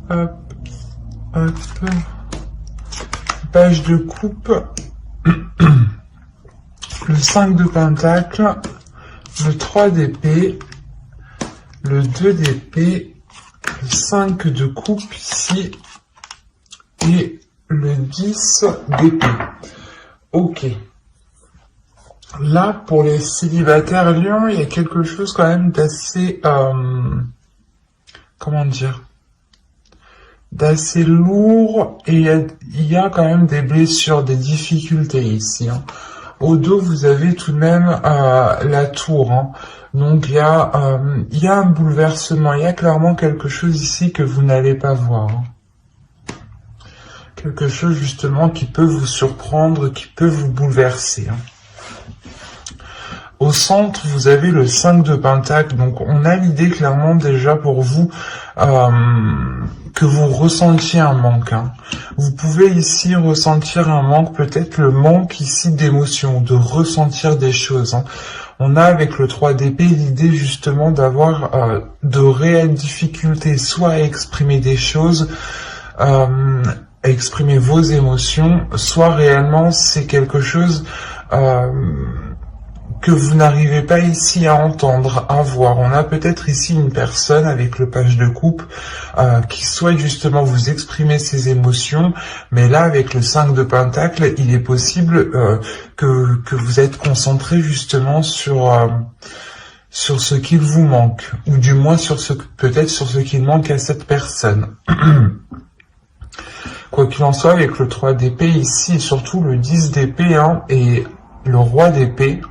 Hop, hop. Page de coupe. Le 5 de pentacle. Le 3 d'épée. Le 2 d'épée. Le 5 de coupe ici. Et le 10 d'épée. Ok. Là, pour les célibataires lions, il y a quelque chose quand même d'assez... comment dire, d'assez lourd, et il y a quand même des blessures, des difficultés ici. Hein. Au dos, vous avez tout de même la tour. Hein. Donc, il y a un bouleversement. Il y a clairement quelque chose ici que vous n'allez pas voir. Hein. Quelque chose, justement, qui peut vous surprendre, qui peut vous bouleverser. Hein. Au centre, vous avez le 5 de pentacle. Donc, on a l'idée clairement déjà pour vous que vous ressentiez un manque. Hein. Vous pouvez ici ressentir un manque, peut-être le manque ici d'émotion, de ressentir des choses. Hein. On a avec le 3 d'épée l'idée justement d'avoir de réelles difficultés, soit à exprimer des choses, à exprimer vos émotions, soit réellement c'est quelque chose... que vous n'arrivez pas ici à entendre, à voir. On a peut-être ici une personne avec le page de coupe qui souhaite justement vous exprimer ses émotions, mais là avec le 5 de pentacle, il est possible que vous êtes concentré justement sur ce qu'il vous manque, ou du moins sur peut-être sur ce qu'il manque à cette personne. Quoi qu'il en soit, avec le 3 d'épée ici, et surtout le 10 d'épée hein, et le roi d'épée,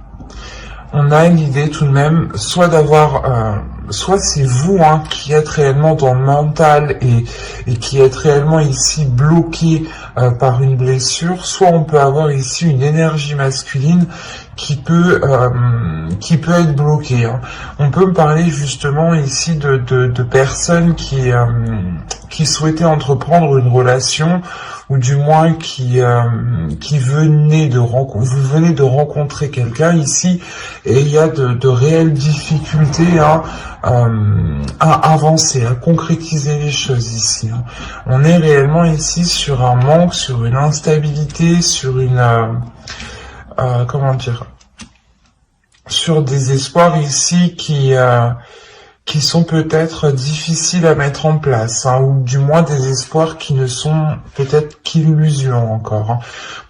on a l'idée tout de même, soit d'avoir, soit c'est vous hein, qui êtes réellement dans le mental et qui êtes réellement ici bloqué par une blessure, soit on peut avoir ici une énergie masculine qui peut être bloquée. Hein. On peut me parler justement ici de personnes qui souhaitaient entreprendre une relation, ou du moins qui venez vous venez de rencontrer quelqu'un ici, et il y a de réelles difficultés hein, à avancer, à concrétiser les choses ici. Hein. On est réellement ici sur un manque, sur une instabilité, sur une comment dire, sur des espoirs ici qui sont peut-être difficiles à mettre en place, hein, ou du moins des espoirs qui ne sont peut-être qu'illusions encore. Hein,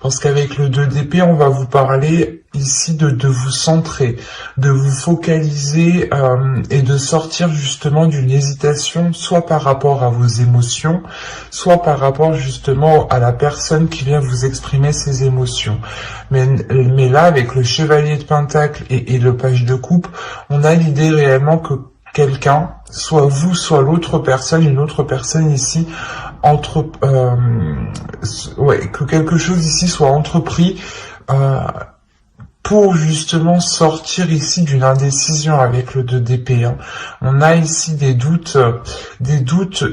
parce qu'avec le 2 d'épée, on va vous parler ici de vous centrer, de vous focaliser et de sortir justement d'une hésitation, soit par rapport à vos émotions, soit par rapport justement à la personne qui vient vous exprimer ses émotions. Mais là, avec le chevalier de pentacle et le page de coupe, on a l'idée réellement que quelqu'un, soit vous, soit l'autre personne, une autre personne ici, que quelque chose ici soit entrepris pour justement sortir ici d'une indécision avec le 2 d'épée. Hein. On a ici des doutes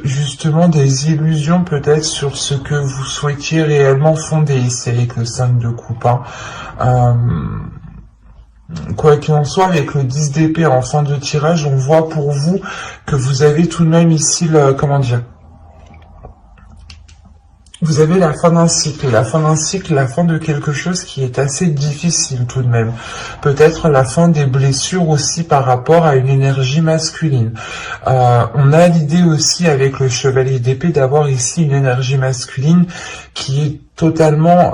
justement, des illusions peut-être sur ce que vous souhaitiez réellement fonder ici avec le 5 de coupe. Hein. Quoi qu'il en soit, avec le 10 d'épée en fin de tirage, on voit pour vous que vous avez tout de même ici le, comment dire, vous avez la fin d'un cycle, la fin de quelque chose qui est assez difficile tout de même. Peut-être la fin des blessures aussi par rapport à une énergie masculine. On a l'idée aussi avec le chevalier d'épée d'avoir ici une énergie masculine qui est totalement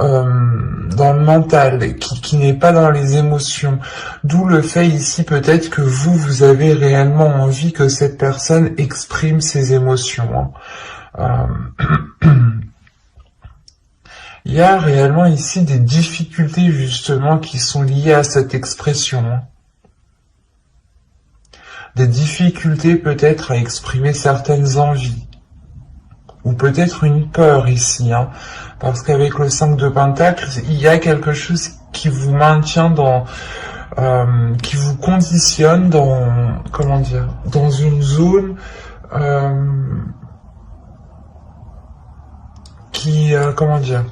dans le mental, qui n'est pas dans les émotions. D'où le fait ici peut-être que vous avez réellement envie que cette personne exprime ses émotions. Hein. Il y a réellement ici des difficultés justement qui sont liées à cette expression. Hein. Des difficultés peut-être à exprimer certaines envies. Ou peut-être une peur ici. Hein. Parce qu'avec le 5 de pentacle, il y a quelque chose qui vous maintient dans... qui vous conditionne dans... comment dire, dans une zone... comment dire,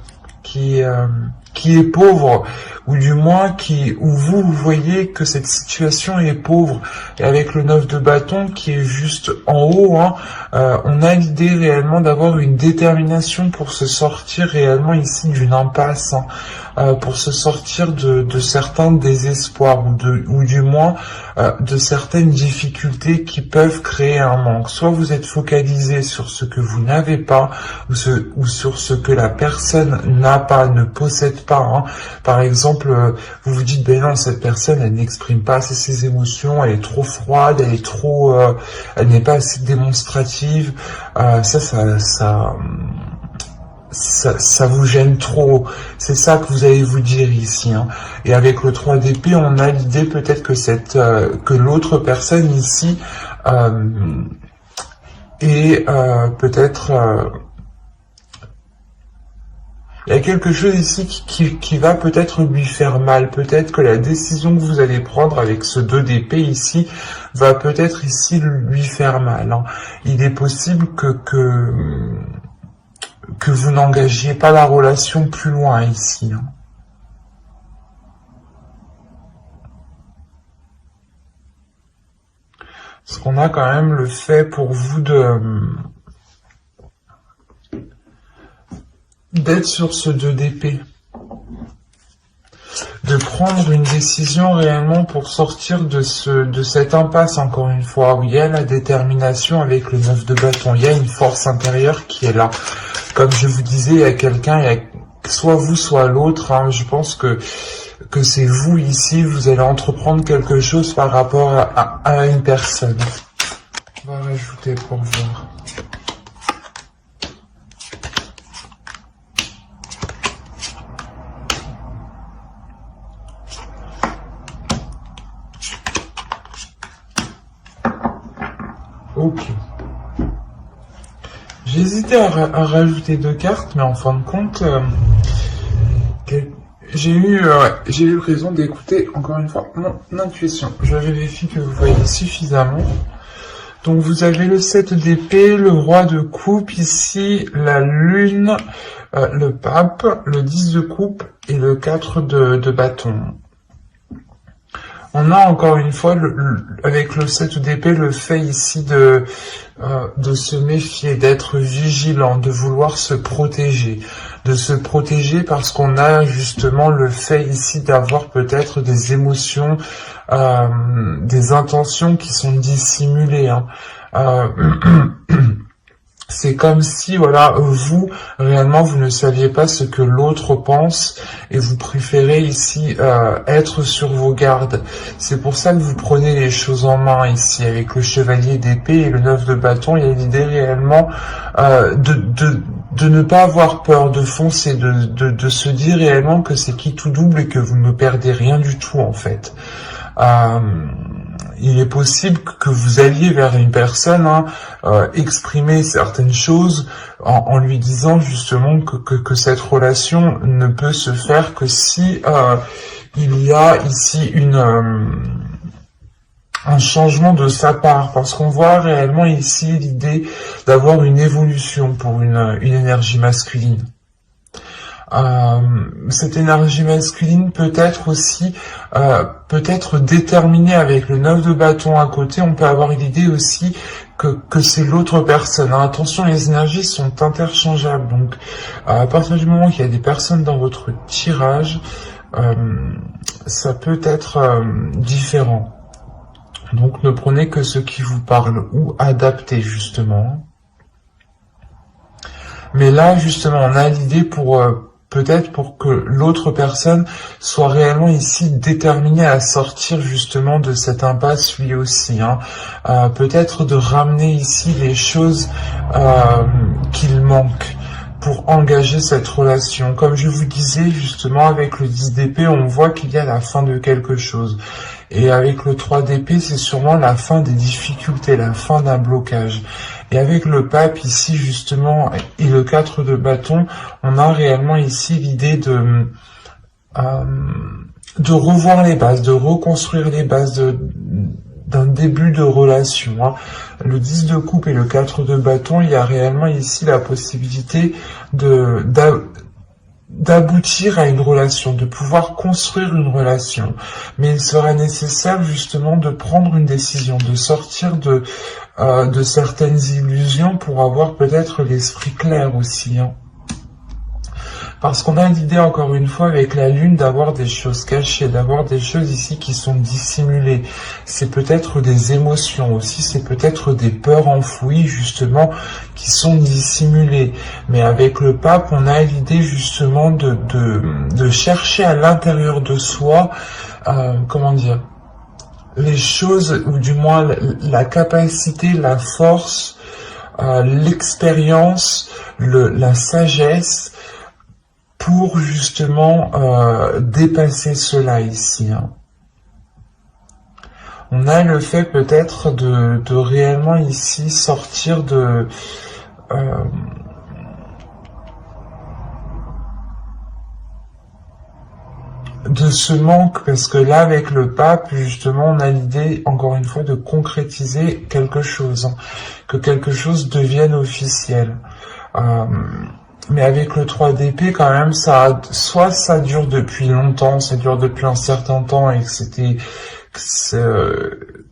qui est pauvre, ou du moins où vous voyez que cette situation est pauvre. Et avec le 9 de bâton qui est juste en haut, hein, on a l'idée réellement d'avoir une détermination pour se sortir réellement ici d'une impasse, hein, pour se sortir de certains désespoirs, ou du moins de certaines difficultés qui peuvent créer un manque. Soit vous êtes focalisé sur ce que vous n'avez pas, ou sur ce que la personne n'a pas, ne possède pas, hein. Par exemple, vous vous dites, ben non, cette personne, elle n'exprime pas assez ses émotions, elle est trop froide, elle n'est pas assez démonstrative. Ça vous gêne trop. C'est ça que vous allez vous dire ici, hein. Et avec le 3 d'épée, on a l'idée peut-être que l'autre personne ici est peut-être... il y a quelque chose ici qui va peut-être lui faire mal. Peut-être que la décision que vous allez prendre avec ce 2 d'épée ici va peut-être ici lui faire mal, hein. Il est possible que vous n'engagiez pas la relation plus loin ici, hein. Parce qu'on a quand même le fait pour vous d'être sur ce 2 d'épée, de prendre une décision réellement pour sortir de cette impasse, encore une fois, où il y a la détermination avec le 9 de bâton, il y a une force intérieure qui est là. Comme je vous disais, il y a quelqu'un, soit vous, soit l'autre, hein, je pense que c'est vous ici, vous allez entreprendre quelque chose par rapport à une personne. On va rajouter pour voir. Ok. J'ai hésité à rajouter 2 cartes, mais en fin de compte, j'ai eu raison d'écouter encore une fois mon intuition. Je vérifie que vous voyez suffisamment. Donc vous avez le 7 d'épée, le roi de coupe ici, la lune, le pape, le 10 de coupe et le 4 de bâton. On a encore une fois, avec le 7 d'épée, le fait ici de se méfier, d'être vigilant, de vouloir se protéger. De se protéger parce qu'on a justement le fait ici d'avoir peut-être des émotions, des intentions qui sont dissimulées, hein. C'est comme si, voilà, vous, réellement, vous ne saviez pas ce que l'autre pense et vous préférez ici être sur vos gardes. C'est pour ça que vous prenez les choses en main ici, avec le chevalier d'épée et le 9 de bâton. Il y a l'idée réellement de ne pas avoir peur, de foncer, de se dire réellement que c'est qui tout double et que vous ne perdez rien du tout, en fait. Il est possible que vous alliez vers une personne, hein, exprimer certaines choses en lui disant justement que cette relation ne peut se faire que si il y a ici un changement de sa part, parce qu'on voit réellement ici l'idée d'avoir une évolution pour une énergie masculine. Cette énergie masculine peut être aussi peut-être déterminée avec le 9 de bâton à côté. On peut avoir l'idée aussi que c'est l'autre personne. Attention, les énergies sont interchangeables, donc à partir du moment qu'il y a des personnes dans votre tirage, ça peut être différent. Donc ne prenez que ce qui vous parle ou adaptez justement. Mais là justement on a l'idée pour peut-être pour que l'autre personne soit réellement ici déterminée à sortir justement de cette impasse lui aussi, hein. Peut-être de ramener ici les choses qu'il manque pour engager cette relation. Comme je vous disais justement avec le 10 d'épée, on voit qu'il y a la fin de quelque chose. Et avec le 3 d'épée, c'est sûrement la fin des difficultés, la fin d'un blocage. Et avec le pape ici justement et le 4 de bâton, on a réellement ici l'idée de revoir les bases, de reconstruire les bases d'un début de relation, hein. Le 10 de coupe et le 4 de bâton, il y a réellement ici la possibilité d'aboutir à une relation, de pouvoir construire une relation. Mais il sera nécessaire justement de prendre une décision, de sortir de certaines illusions pour avoir peut-être l'esprit clair aussi. Hein. Parce qu'on a l'idée, encore une fois, avec la Lune, d'avoir des choses cachées, d'avoir des choses ici qui sont dissimulées. C'est peut-être des émotions aussi, c'est peut-être des peurs enfouies, justement, qui sont dissimulées. Mais avec le pape, on a l'idée, justement, de chercher à l'intérieur de soi, comment dire, les choses, ou du moins la capacité, la force, l'expérience, la sagesse, pour justement dépasser cela ici. Hein. On a le fait peut-être de réellement ici sortir de ce manque, parce que là avec le pape justement on a l'idée encore une fois de concrétiser quelque chose, hein, que quelque chose devienne officiel. Mais avec le 3 d'épée, quand même, soit ça dure depuis longtemps, ça dure depuis un certain temps et que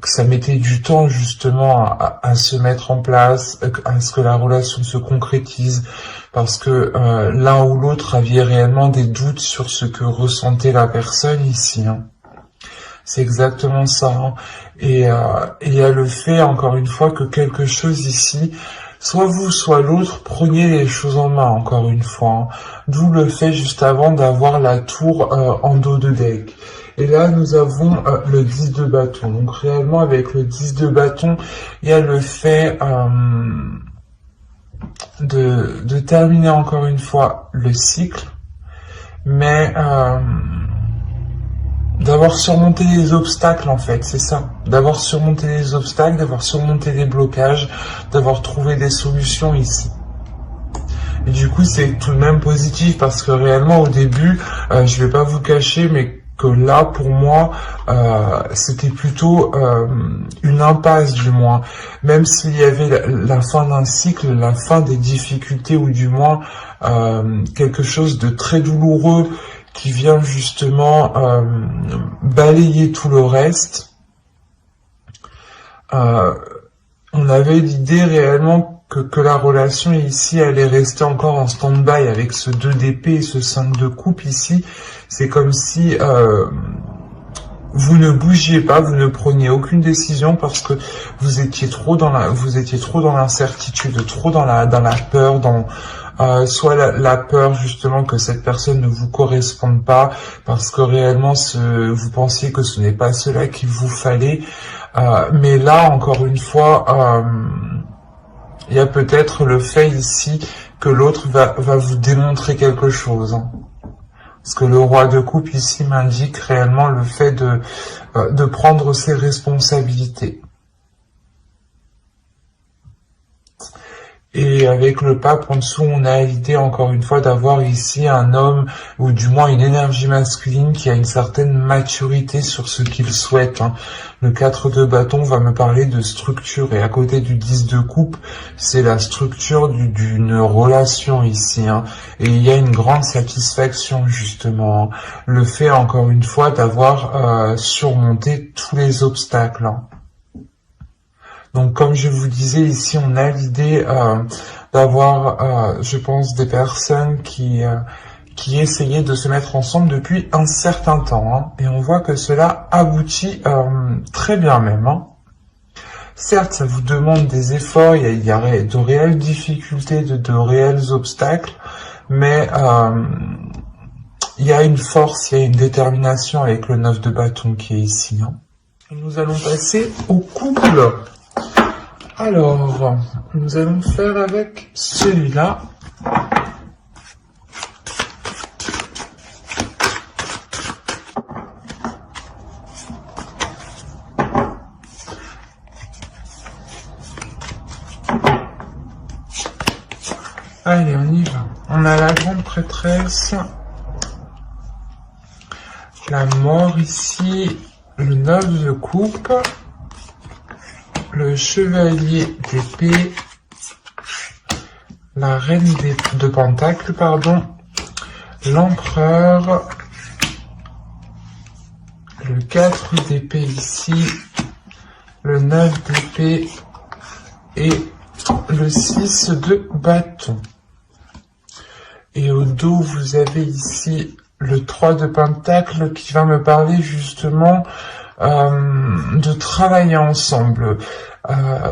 ça mettait du temps justement à se mettre en place, à ce que la relation se concrétise, parce que l'un ou l'autre aviez réellement des doutes sur ce que ressentait la personne ici. Hein. C'est exactement ça. Hein. Et il y a le fait, encore une fois, que quelque chose ici, soit vous, soit l'autre, preniez les choses en main, encore une fois. Hein. D'où le fait, juste avant, d'avoir la tour en dos de deck. Et là, nous avons le 10 de bâton. Donc, réellement, avec le 10 de bâton, il y a le fait de terminer, encore une fois, le cycle. Mais d'avoir surmonté les obstacles, en fait, c'est ça. D'avoir surmonté les obstacles, d'avoir surmonté les blocages, d'avoir trouvé des solutions ici. Et du coup, c'est tout de même positif, parce que réellement, au début, je vais pas vous cacher, mais que là, pour moi, c'était plutôt une impasse, du moins. Même s'il y avait la fin d'un cycle, la fin des difficultés, ou du moins quelque chose de très douloureux, qui vient justement balayer tout le reste. On avait l'idée réellement que la relation ici allait rester encore en stand-by avec ce 2 d'épée et ce 5 de coupe ici. C'est comme si vous ne bougiez pas, vous ne preniez aucune décision parce que vous étiez trop dans l'incertitude, trop dans la peur, soit la peur justement que cette personne ne vous corresponde pas parce que réellement vous pensiez que ce n'est pas cela qu'il vous fallait. Mais là, encore une fois, il y a peut-être le fait ici que l'autre va vous démontrer quelque chose. Hein. Parce que le roi de coupe ici m'indique réellement le fait de prendre ses responsabilités. Et avec le pape en dessous, on a l'idée encore une fois d'avoir ici un homme, ou du moins une énergie masculine qui a une certaine maturité sur ce qu'il souhaite. Hein. Le 4 de bâton va me parler de structure, et à côté du 10 de coupe, c'est la structure d'une relation ici. Hein. Et il y a une grande satisfaction justement. Hein. Le fait encore une fois d'avoir surmonté tous les obstacles. Hein. Donc, comme je vous disais, ici, on a l'idée d'avoir, je pense, des personnes qui essayaient de se mettre ensemble depuis un certain temps. Hein, et on voit que cela aboutit très bien même. Hein. Certes, ça vous demande des efforts, il y a de réelles difficultés, de réels obstacles, mais il y a une force, il y a une détermination avec le 9 de bâton qui est ici. Hein. Et nous allons passer au couple. Alors, nous allons faire avec celui-là. Allez, on y va. On a la grande prêtresse, la mort ici, le 9 de coupe, le chevalier d'épée, la reine de pentacle, pardon, l'empereur, le 4 d'épée ici, le 9 d'épée et le 6 de bâton. Et au dos, vous avez ici le 3 de pentacle qui va me parler justement de travailler ensemble,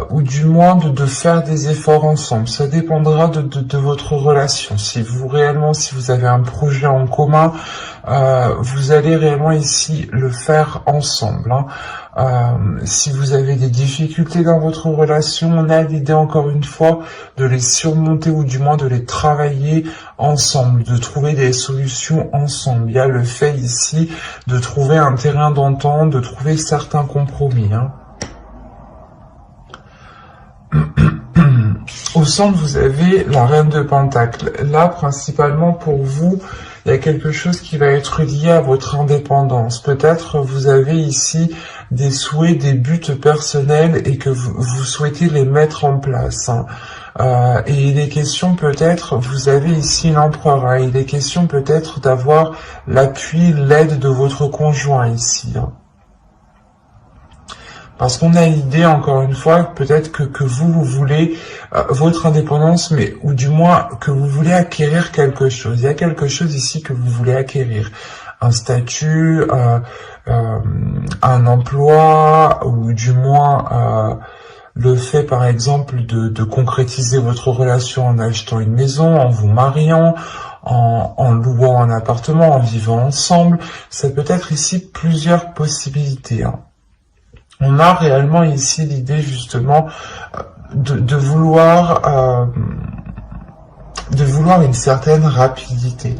ou du moins de faire des efforts ensemble. Ça dépendra de votre relation. Si vous avez un projet en commun, vous allez réellement ici le faire ensemble, hein. Si vous avez des difficultés dans votre relation, on a l'idée encore une fois de les surmonter ou du moins de les travailler ensemble, de trouver des solutions ensemble. Il y a le fait ici de trouver un terrain d'entente, de trouver certains compromis, hein. Au centre, vous avez la reine de pentacle. Là, principalement pour vous, il y a quelque chose qui va être lié à votre indépendance. Peut-être vous avez ici des souhaits, des buts personnels et que vous souhaitez les mettre en place, hein. Et il est question peut-être, vous avez ici l'empereur, hein, il est question peut-être d'avoir l'appui, l'aide de votre conjoint ici, hein. Parce qu'on a l'idée, encore une fois, peut-être que vous voulez votre indépendance, mais ou du moins que vous voulez acquérir quelque chose. Il y a quelque chose ici que vous voulez acquérir. Un statut, un emploi, ou du moins le fait, par exemple, de concrétiser votre relation en achetant une maison, en vous mariant, en louant un appartement, en vivant ensemble. Ça peut être ici plusieurs possibilités, hein. On a réellement ici l'idée justement de vouloir une certaine rapidité.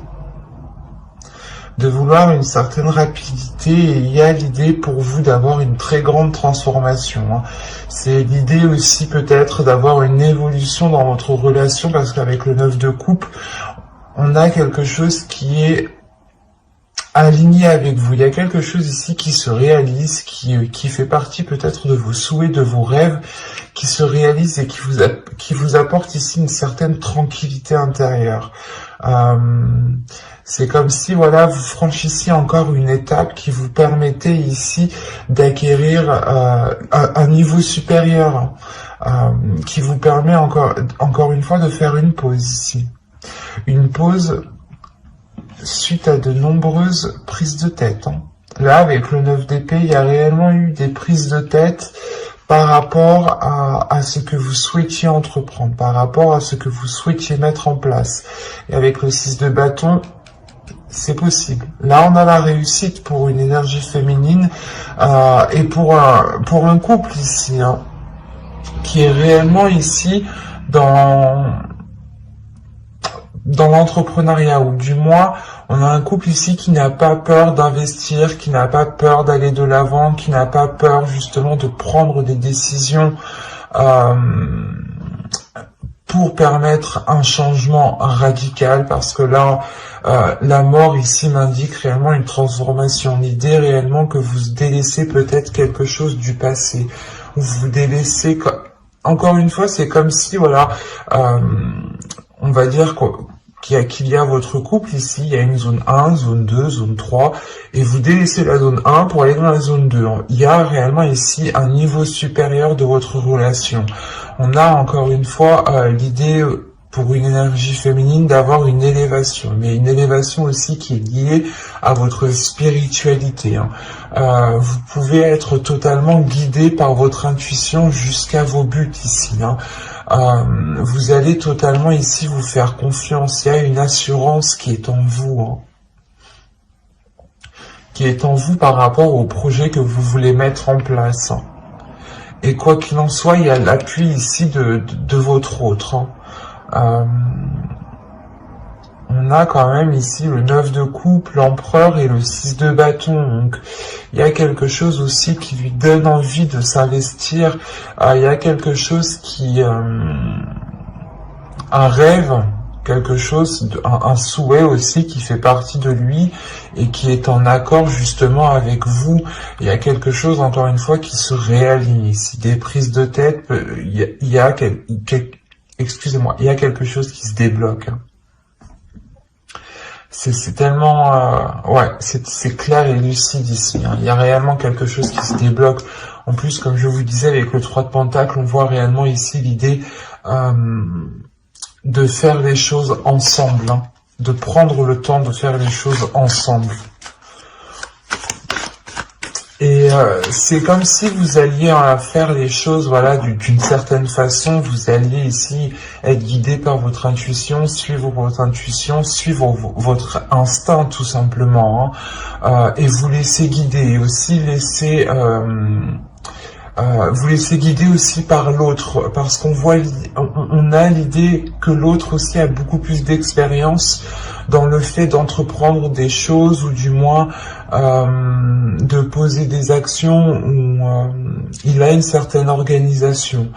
De vouloir une certaine rapidité, et il y a l'idée pour vous d'avoir une très grande transformation, hein. C'est l'idée aussi peut-être d'avoir une évolution dans votre relation, parce qu'avec le 9 de coupe, on a quelque chose qui est aligné avec vous. Il y a quelque chose ici qui se réalise, qui fait partie peut-être de vos souhaits, de vos rêves, qui se réalise et qui vous apporte ici une certaine tranquillité intérieure. C'est comme si, voilà, vous franchissiez encore une étape qui vous permettait ici d'acquérir un niveau supérieur, qui vous permet encore une fois de faire une pause ici. Une pause suite à de nombreuses prises de tête, hein. Là, avec le 9 d'épée, il y a réellement eu des prises de tête par rapport à ce que vous souhaitiez entreprendre, par rapport à ce que vous souhaitiez mettre en place. Et avec le 6 de bâton, c'est possible. Là, on a la réussite pour une énergie féminine et pour un couple ici, hein, qui est réellement ici dans l'entrepreneuriat, ou du moins on a un couple ici qui n'a pas peur d'investir, qui n'a pas peur d'aller de l'avant, qui n'a pas peur justement de prendre des décisions pour permettre un changement radical, parce que là la mort ici m'indique réellement une transformation, l'idée réellement que vous délaissez peut-être quelque chose du passé, ou vous délaissez, encore une fois c'est comme si, voilà, on va dire qu'il y a votre couple ici, il y a une zone 1, zone 2, zone 3, et vous délaissez la zone 1 pour aller dans la zone 2. Il y a réellement ici un niveau supérieur de votre relation. On a encore une fois l'idée pour une énergie féminine d'avoir une élévation, mais une élévation aussi qui est liée à votre spiritualité, hein. Vous pouvez être totalement guidé par votre intuition jusqu'à vos buts ici, hein. Vous allez totalement ici vous faire confiance. Il y a une assurance qui est en vous, hein, qui est en vous par rapport au projet que vous voulez mettre en place, hein. Et quoi qu'il en soit, il y a l'appui ici de votre autre, hein. On a quand même ici le 9 de coupe, l'empereur et le 6 de bâton. Donc, il y a quelque chose aussi qui lui donne envie de s'investir. Il y a quelque chose qui... un rêve, quelque chose, un souhait aussi qui fait partie de lui et qui est en accord justement avec vous. Il y a quelque chose, encore une fois, qui se réaligne ici. Des prises de tête, il y a quelque chose qui se débloque, hein. C'est tellement... ouais, c'est clair et lucide ici. Hein. Il y a réellement quelque chose qui se débloque. En plus, comme je vous disais, avec le 3 de Pentacle, on voit réellement ici l'idée de faire les choses ensemble. Hein. De prendre le temps de faire les choses ensemble. Et c'est comme si vous alliez faire les choses, voilà, d'une certaine façon. Vous alliez ici être guidé par votre intuition, suivre votre instinct tout simplement, hein, et vous laisser guider, et aussi laisser vous laissez guider aussi par l'autre, parce qu'on voit, on a l'idée que l'autre aussi a beaucoup plus d'expérience dans le fait d'entreprendre des choses, ou du moins de poser des actions où il a une certaine organisation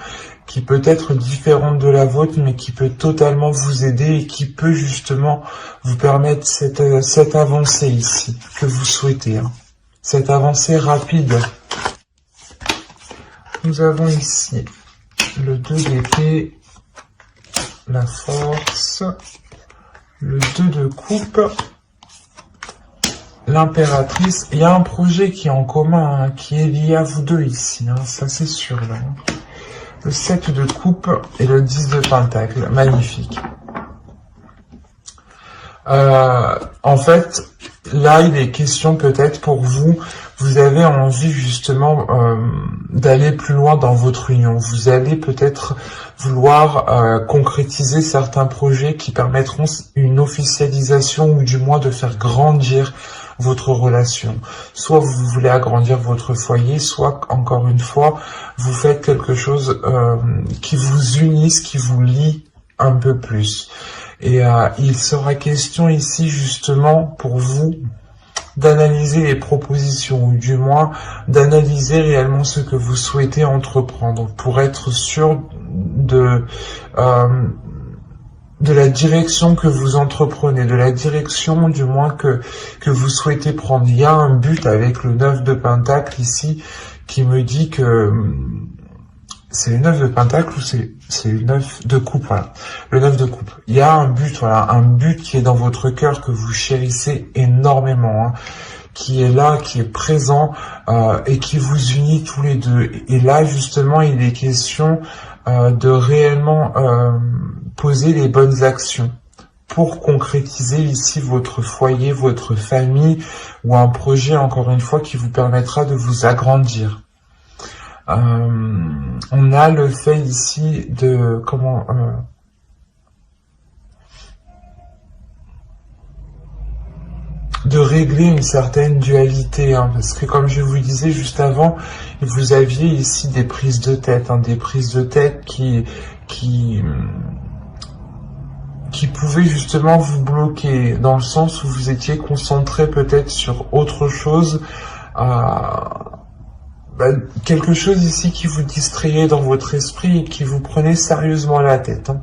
qui peut être différente de la vôtre, mais qui peut totalement vous aider et qui peut justement vous permettre cette avancée ici que vous souhaitez, hein. Cette avancée rapide. Nous avons ici le 2 d'épée, la force, le 2 de coupe, l'impératrice. Il y a un projet qui est en commun, hein, qui est lié à vous deux ici, hein, ça c'est sûr là. Le 7 de coupe et le 10 de pentacle, magnifique. En fait, là il est question peut-être pour vous, vous avez envie justement d'aller plus loin dans votre union. Vous allez peut-être vouloir concrétiser certains projets qui permettront une officialisation, ou du moins de faire grandir votre relation. Soit vous voulez agrandir votre foyer, soit encore une fois, vous faites quelque chose qui vous unisse, qui vous lie un peu plus. Et il sera question ici justement pour vous d'analyser les propositions, ou du moins d'analyser réellement ce que vous souhaitez entreprendre, pour être sûr de la direction que vous entreprenez, de la direction du moins que vous souhaitez prendre. Il y a un but avec le 9 de pentacle ici qui me dit que c'est le 9 de pentacle ou c'est le 9 de coupe, voilà. Le 9 de coupe. Il y a un but, voilà, un but qui est dans votre cœur, que vous chérissez énormément, hein, qui est là, qui est présent, et qui vous unit tous les deux. Et là, justement, il est question de réellement poser les bonnes actions pour concrétiser ici votre foyer, votre famille, ou un projet, encore une fois, qui vous permettra de vous agrandir. On a le fait ici de de régler une certaine dualité, hein, parce que comme je vous disais juste avant, vous aviez ici des prises de tête, hein, des prises de tête qui pouvaient justement vous bloquer, dans le sens où vous étiez concentré peut-être sur autre chose, quelque chose ici qui vous distrayait dans votre esprit et qui vous prenait sérieusement la tête, hein.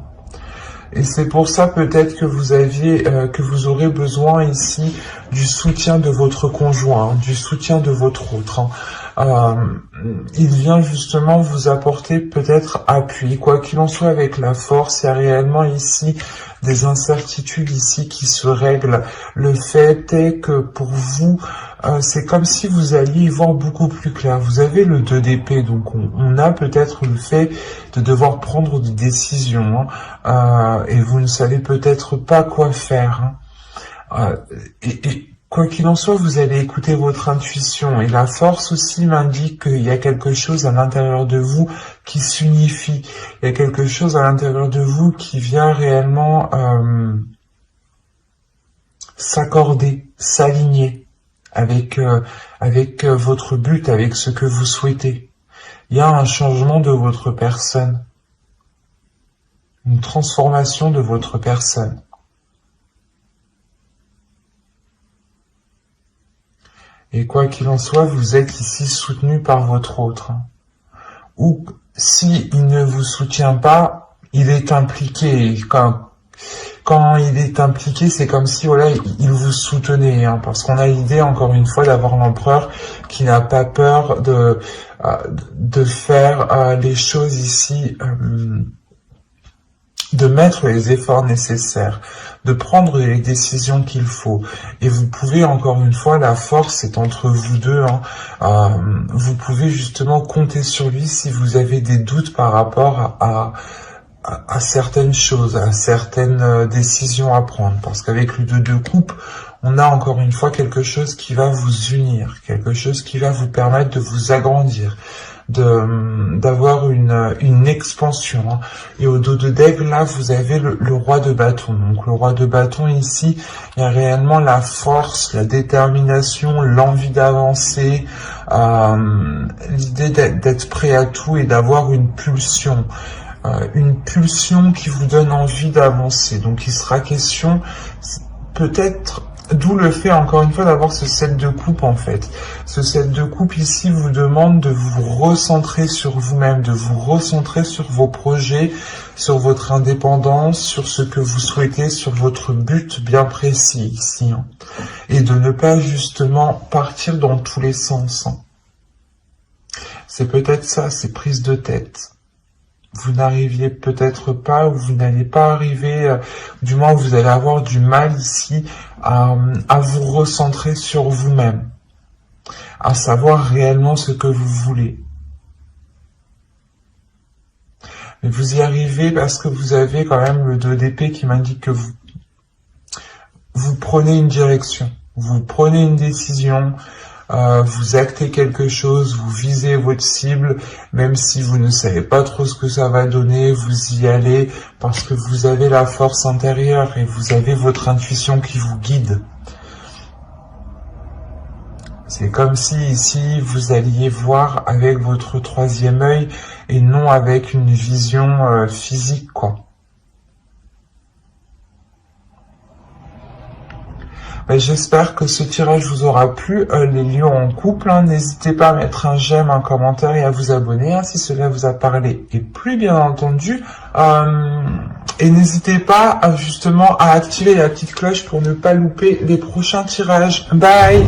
Et c'est pour ça peut-être que vous aurez besoin ici du soutien de votre conjoint, hein, du soutien de votre autre, hein. Il vient justement vous apporter peut-être appui, quoi qu'il en soit. Avec la force, il y a réellement ici des incertitudes ici qui se règlent. Le fait est que pour vous, c'est comme si vous alliez y voir beaucoup plus clair. Vous avez le 2 d'épée, donc on a peut-être le fait de devoir prendre des décisions, hein, et vous ne savez peut-être pas quoi faire, hein. Et quoi qu'il en soit, vous allez écouter votre intuition. Et la force aussi m'indique qu'il y a quelque chose à l'intérieur de vous qui s'unifie. Il y a quelque chose à l'intérieur de vous qui vient réellement s'accorder, s'aligner avec votre but, avec ce que vous souhaitez. Il y a un changement de votre personne, une transformation de votre personne. Et quoi qu'il en soit, vous êtes ici soutenu par votre autre. Ou si il ne vous soutient pas, il est impliqué. Quand il est impliqué, c'est comme si voilà, il vous soutenait, hein, parce qu'on a l'idée, encore une fois, d'avoir l'empereur qui n'a pas peur de faire les choses ici de mettre les efforts nécessaires, de prendre les décisions qu'il faut. Et vous pouvez, encore une fois, la force est entre vous deux. Vous pouvez justement compter sur lui si vous avez des doutes par rapport à certaines choses, à certaines décisions à prendre. Parce qu'avec le 2 de coupe, on a encore une fois quelque chose qui va vous unir, quelque chose qui va vous permettre de vous agrandir, d'avoir une expansion. Et au dos de d'aigle, là, vous avez le roi de bâton. Donc le roi de bâton ici, il y a réellement la force, la détermination, l'envie d'avancer, l'idée d'être prêt à tout et d'avoir une pulsion qui vous donne envie d'avancer. Donc il sera question peut-être. D'où le fait, encore une fois, d'avoir ce 7 de coupe, en fait. Ce 7 de coupe, ici, vous demande de vous recentrer sur vous-même, de vous recentrer sur vos projets, sur votre indépendance, sur ce que vous souhaitez, sur votre but bien précis, ici. Et de ne pas, justement, partir dans tous les sens. C'est peut-être ça, ces prises de tête. Vous n'arriviez peut-être pas, ou vous n'allez pas arriver, du moins vous allez avoir du mal ici à vous recentrer sur vous-même, à savoir réellement ce que vous voulez. Mais vous y arrivez parce que vous avez quand même le 2 d'épée qui m'indique que vous prenez une direction, vous prenez une décision, vous actez quelque chose, vous visez votre cible, même si vous ne savez pas trop ce que ça va donner, vous y allez parce que vous avez la force intérieure et vous avez votre intuition qui vous guide. C'est comme si ici vous alliez voir avec votre 3e œil et non avec une vision physique, quoi. J'espère que ce tirage vous aura plu, les lions en couple. N'hésitez pas à mettre un j'aime, un commentaire et à vous abonner si cela vous a parlé et plu, bien entendu. Et n'hésitez pas justement à activer la petite cloche pour ne pas louper les prochains tirages. Bye!